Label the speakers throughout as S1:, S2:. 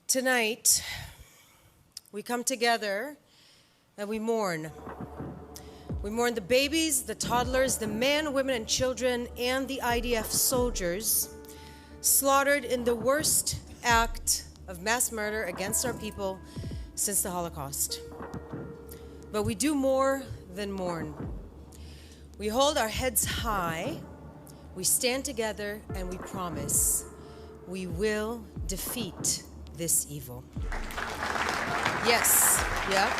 S1: Tonight, we come together and we mourn. We mourn the babies, the toddlers, the men, women, and children, and the IDF soldiers slaughtered in the worst act of mass murder against our people since the Holocaust. But we do more than mourn. We hold our heads high, we stand together, and we promise we will defeat this evil. Yes, yeah.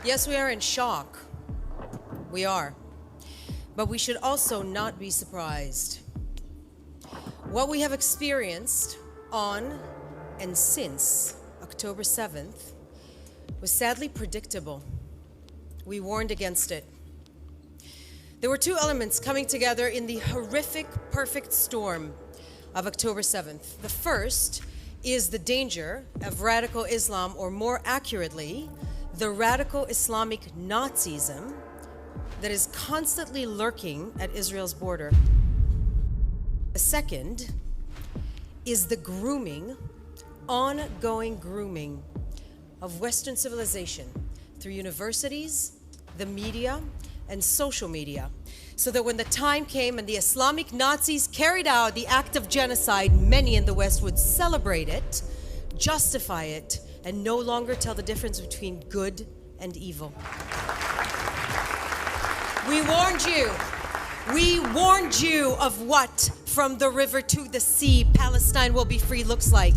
S1: Yes, we are in shock. We are. But we should also not be surprised. What we have experienced on and since October 7th was sadly predictable. We warned against it. There were two elements coming together in the horrific, perfect storm of October 7th. The first is the danger of radical Islam, or more accurately, the radical Islamic Nazism that is constantly lurking at Israel's border. The second is the ongoing grooming of Western civilization through universities, the media, and social media, so that when the time came and the Islamic Nazis carried out the act of genocide, many in the West would celebrate it, justify it, and no longer tell the difference between good and evil. We warned you. We warned you of what from the river to the sea Palestine will be free looks like.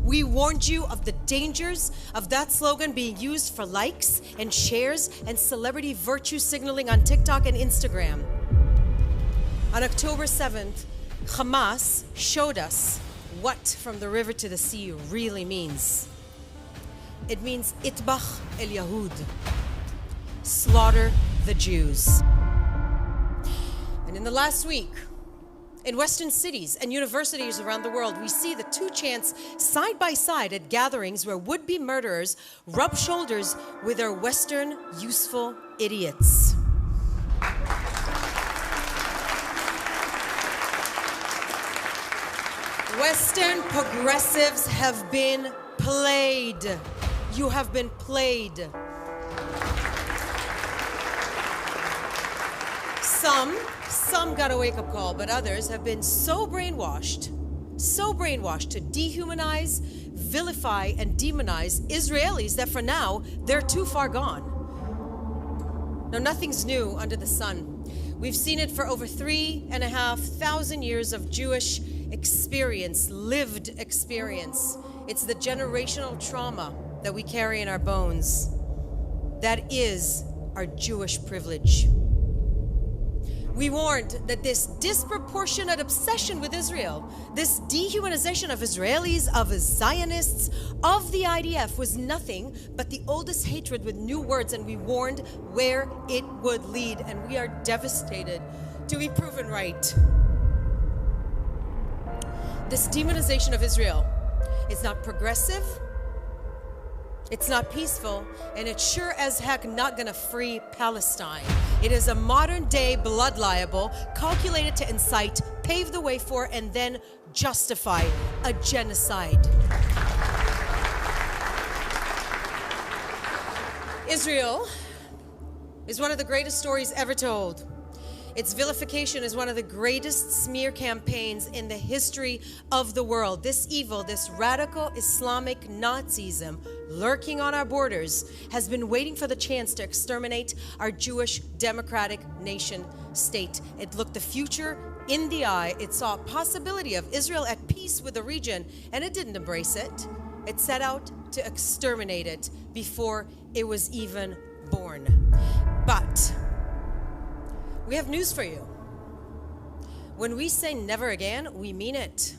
S1: We warned you of the dangers of that slogan being used for likes and shares and celebrity virtue signaling on TikTok and Instagram. On October 7th, Hamas showed us what from the river to the sea really means. It means itbach el Yahud, slaughter the Jews. And in the last week, in Western cities and universities around the world, we see the two chants side by side at gatherings where would-be murderers rub shoulders with their Western useful idiots. Western progressives have been played. You have been played. Some got a wake-up call, but others have been so brainwashed to dehumanize, vilify, and demonize Israelis that for now, they're too far gone. Now, nothing's new under the sun. We've seen it for over 3,500 years of Jewish experience, lived experience. It's the generational trauma that we carry in our bones. That is our Jewish privilege. We warned that this disproportionate obsession with Israel, this dehumanization of Israelis, of Zionists, of the IDF was nothing but the oldest hatred with new words, and we warned where it would lead, and we are devastated to be proven right. This demonization of Israel is not progressive, it's not peaceful, and it's sure as heck not gonna free Palestine. It is a modern-day blood libel calculated to incite, pave the way for, and then justify a genocide. Israel is one of the greatest stories ever told. Its vilification is one of the greatest smear campaigns in the history of the world. This evil, this radical Islamic Nazism lurking on our borders has been waiting for the chance to exterminate our Jewish democratic nation state. It looked the future in the eye. It saw a possibility of Israel at peace with the region, and it didn't embrace it. It set out to exterminate it before it was even born. But we have news for you. When we say never again, we mean it.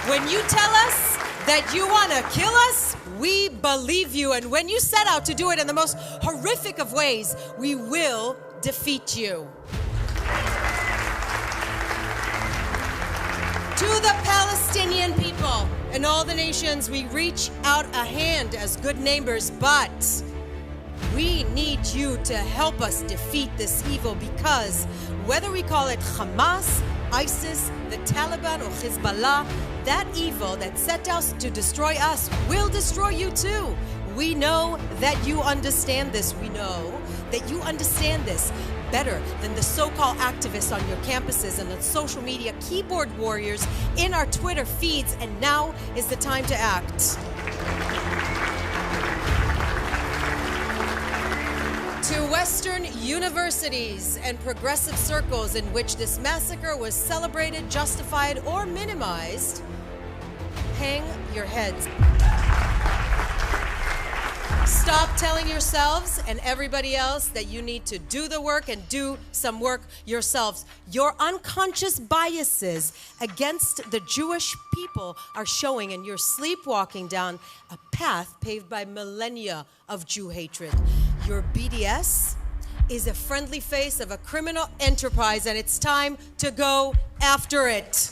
S1: When you tell us that you want to kill us, we believe you. And when you set out to do it in the most horrific of ways, we will defeat you. To the Palestinian people and all the nations, we reach out a hand as good neighbors, but We need you to help us defeat this evil, because whether we call it Hamas, ISIS, the Taliban, or Hezbollah, that evil that set out to destroy us will destroy you too. We know that you understand this. We know that you understand this better than the so-called activists on your campuses and the social media keyboard warriors in our Twitter feeds. And now is the time to act. To Western universities and progressive circles in which this massacre was celebrated, justified, or minimized, hang your heads. Stop telling yourselves and everybody else that you need to do the work and do some work yourselves. Your unconscious biases against the Jewish people are showing, and you're sleepwalking down a path paved by millennia of Jew hatred. Your BDS is a friendly face of a criminal enterprise, and it's time to go after it.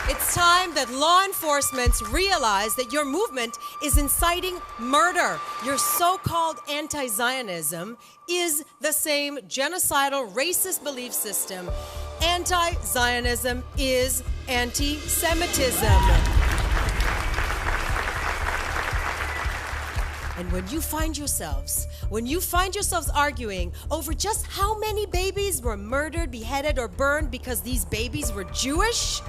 S1: It's time that law enforcement realize that your movement is inciting murder. Your so-called anti-Zionism is the same genocidal, racist belief system. Anti-Zionism is anti-Semitism. And when you find yourselves arguing over just how many babies were murdered, beheaded, or burned because these babies were Jewish,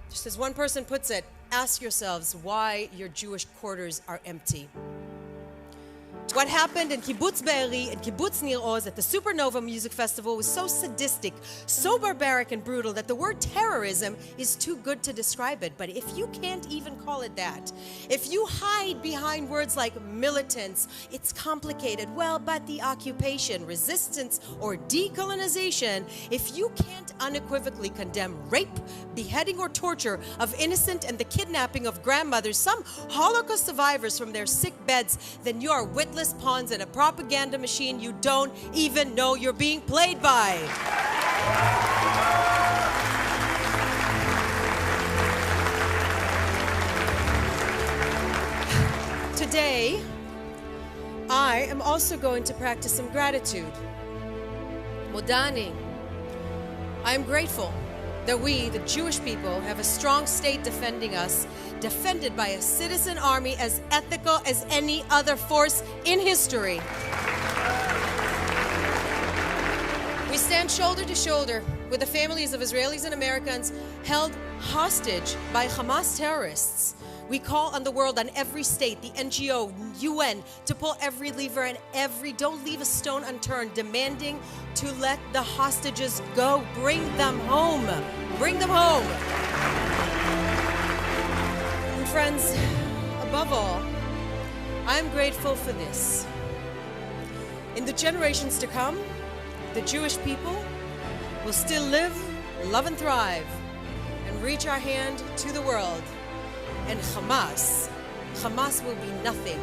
S1: just as one person puts it, ask yourselves why your Jewish quarters are empty. What happened in Kibbutz Be'eri and Kibbutz Nir Oz at the Supernova Music Festival was so sadistic, so barbaric and brutal that the word terrorism is too good to describe it. But if you can't even call it that, if you hide behind words like militants, it's complicated, well, but the occupation, resistance, or decolonization, if you can't unequivocally condemn rape, beheading, or torture of innocent and the kidnapping of grandmothers, some Holocaust survivors from their sick beds, then you are witless pawns in a propaganda machine you don't even know you're being played by. Today, I am also going to practice some gratitude. Modani. I am grateful that we, the Jewish people, have a strong state defending us, defended by a citizen army as ethical as any other force in history. We stand shoulder to shoulder with the families of Israelis and Americans held hostage by Hamas terrorists. We call on the world, on every state, the NGO, UN, to pull every lever and don't leave a stone unturned, demanding to let the hostages go. Bring them home. Bring them home. And friends, above all, I'm grateful for this. In the generations to come, the Jewish people will still live, love, and thrive, and reach our hand to the world. And Hamas will be nothing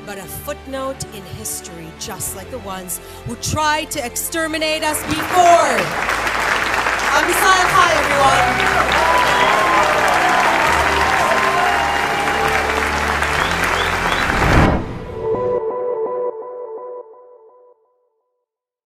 S1: but a footnote in history, just like the ones who tried to exterminate us before.